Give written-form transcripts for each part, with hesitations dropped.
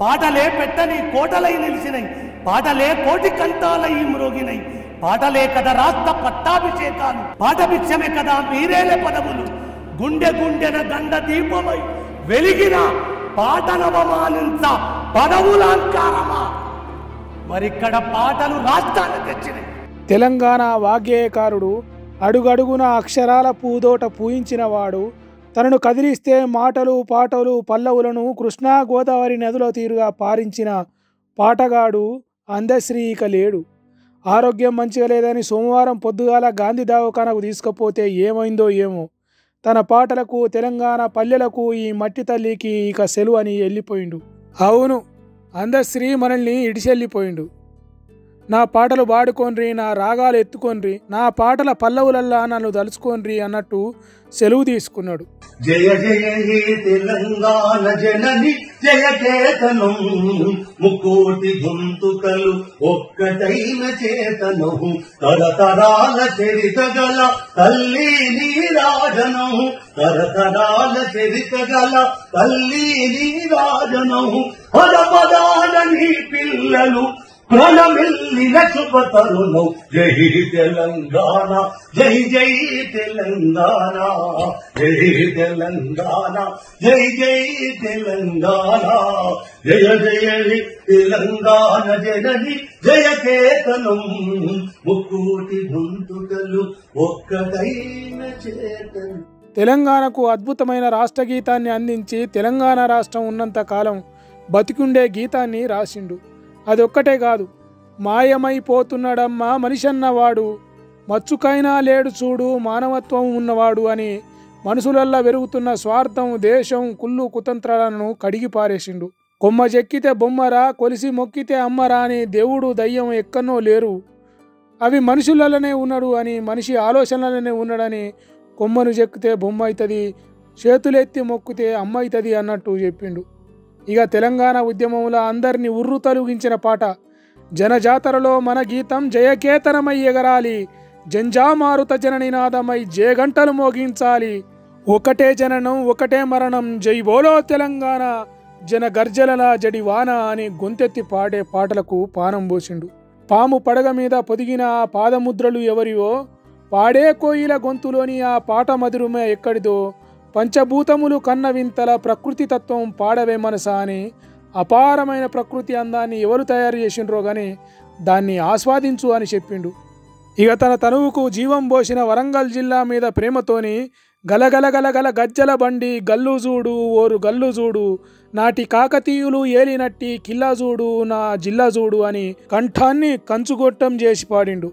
పాటలే పెట్టని కోటలై నిలిచినై, పాటలే కోటి కంఠాలై మ్రోగినై, పాటలే కదా రాష్ట్ర పట్టాభిషేకాలు, పాఠభిక్షమే కదా మీరేలే పదవులు, గుండె గుండెన గండ దీపమై వెలిగిన పాటనవమానించ పదవులాంకారమా. మరిక్కడ పాటలు రాష్ట్రాన్ని తెచ్చినాయి. తెలంగాణ వాగ్గేయకారుడు, అడుగడుగున అక్షరాల పూదోట పూయించినవాడు, తనను కదిలిస్తే మాటలు పాటలు పల్లవులను కృష్ణా గోదావరి నదుల తీరుగా పారించిన పాటగాడు అందశ్రీ ఇక లేడు. ఆరోగ్యం మంచిగా లేదని సోమవారం పొద్దుగాల గాంధీ దవాఖానకు తీసుకుపోతే ఏమైందో ఏమో. తన పాటలకు తెలంగాణ పల్లెలకు ఈ మట్టి తల్లికి ఇక సెలవు అని వెళ్ళిపోయిండు. అవును, అందశ్రీ మనల్ని ఇడిచెళ్ళిపోయిండు. నా పాటలు పాడుకోన్రి, నా రాగాలు ఎత్తుకోన్రి, నా పాటల పల్లవులల్లా నన్ను దలుచుకోన్రి అన్నట్టు సెలవు తీసుకున్నాడు. జయ జయ హే తెలంగాణ జనని జయ కేతనం, ముకోటి గొంతుకలు ఒక్కటైన చేతనం, తరతరాల చరిత గల తల్లి నీరాజనం, తరతరాల చరిత గల తల్లి నీరాజనం, పదపదాల నీ పిల్లలు ప్రణమిల్లిన శుభతరుణం. జై తెలంగాణ, జై జై తెలంగాణ, జై తెలంగాణ, జై జై తెలంగాణ, జయ జయ తెలంగాణ జనని జయ కేతనం, ముక్కోటి గొంతుకలు ఒక్కటైన చేతనం. తెలంగాణకు అద్భుతమైన రాష్ట్ర గీతాన్ని అందించి తెలంగాణ రాష్ట్రం ఉన్నంత కాలం బతికుండే గీతాన్ని రాసిండు. అదొక్కటే కాదు, మాయమైపోతున్నాడమ్మా మనిషన్నవాడు, మచ్చుకైనా లేడు చూడు మానవత్వం ఉన్నవాడు అని మనసులల్లా పెరుగుతున్న స్వార్థం, దేశం, కుళ్ళు కుతంత్రాలను కడిగి పారేసిండు. కొమ్మ చెక్కితే బొమ్మరా, కొలిసి మొక్కితే అమ్మరా అని దేవుడు దయ్యం ఎక్కనో లేరు, అవి మనుషులలోనే ఉన్నాడు అని, మనిషి ఆలోచనలనే ఉన్నాడని, కొమ్మను చెక్కితే బొమ్మ అవుతుంది, చేతులెత్తి మొక్కితే అమ్మ అవుతుంది అన్నట్టు చెప్పిండు. ఇక తెలంగాణ ఉద్యమంలో అందరినీ ఉర్రు తొలగించిన పాట జనజాతరలో మన గీతం జయకేతనమై ఎగరాలి, జంజామారుత జననినాదమై జయగంటలు మోగించాలి, ఒకటే జననం ఒకటే మరణం జై బోలో తెలంగాణ, జన గర్జలల జడివాన అని గొంతెత్తి పాడే పాటలకు పానం పోసిండు. పాము పడగ మీద పొదిగిన ఆ పాదముద్రలు ఎవరివో, పాడే కోయిల గొంతులోని ఆ పాట మధురమే ఎక్కడిదో, పంచభూతములు కన్న వింతల ప్రకృతి తత్వం పాడవే మనసా అని అపారమైన ప్రకృతి అందాన్ని ఎవరు తయారు చేసిండ్రో గాని దాన్ని ఆస్వాదించు అని చెప్పిండు. ఇక తన తనువుకు జీవం పోసిన వరంగల్ జిల్లా మీద ప్రేమతోని గలగలగలగల గజ్జల బండి గల్లు చూడు ఓరు గల్లు చూడు, నాటి కాకతీయులు ఏలినట్టి కిల్లా చూడు నా జిల్లా చూడు అని కంఠాన్ని కంచుగొట్టం చేసి పాడిండు.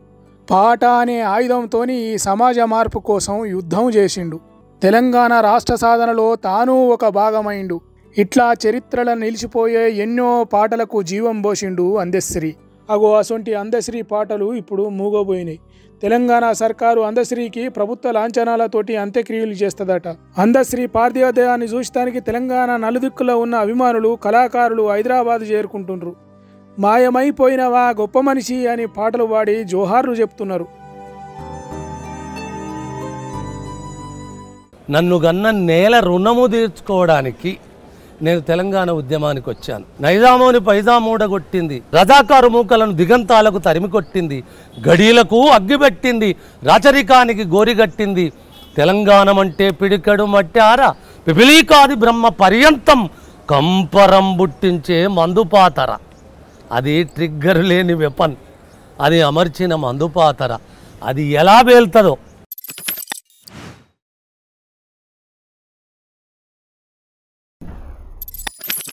పాట అనే ఆయుధంతోని ఈ సమాజ మార్పు కోసం యుద్ధం చేసిండు. తెలంగాణ రాష్ట్ర సాధనలో తాను ఒక భాగమైండు. ఇట్లా చరిత్రలో నిలిచిపోయే ఎన్నో పాటలకు జీవం పోసిండు అందశ్రీ. అగో అసొంటి అందశ్రీ పాటలు ఇప్పుడు మూగబోయినాయి. తెలంగాణ సర్కారు అందశ్రీకి ప్రభుత్వ లాంఛనాలతోటి అంత్యక్రియలు చేస్తుందట. అందశ్రీ పార్థివ దేహాన్ని చూడటానికి తెలంగాణ నలుదిక్కులో ఉన్న అభిమానులు, కళాకారులు హైదరాబాద్ చేరుకుంటుండ్రు. మాయమైపోయినవా గొప్ప మనిషి అని పాటలు పాడి జోహార్లు చెప్తున్నారు. నన్ను గన్న నేల రుణము తీర్చుకోవడానికి నేను తెలంగాణ ఉద్యమానికి వచ్చాను. నైజామోని పైజామూడగొట్టింది, రజాకారు మూకలను దిగంతాలకు తరిమి కొట్టింది, గడీలకు అగ్గిపెట్టింది, రాచరికానికి గోరిగట్టింది. తెలంగాణమంటే పిడికడు మట్టార, పిపిలీకాది బ్రహ్మ పర్యంతం కంపరం బుట్టించే మందుపాతర. అది ట్రిగ్గర్ లేని వెపన్, అది అమర్చిన మందుపాతర. అది ఎలా పేల్తుందో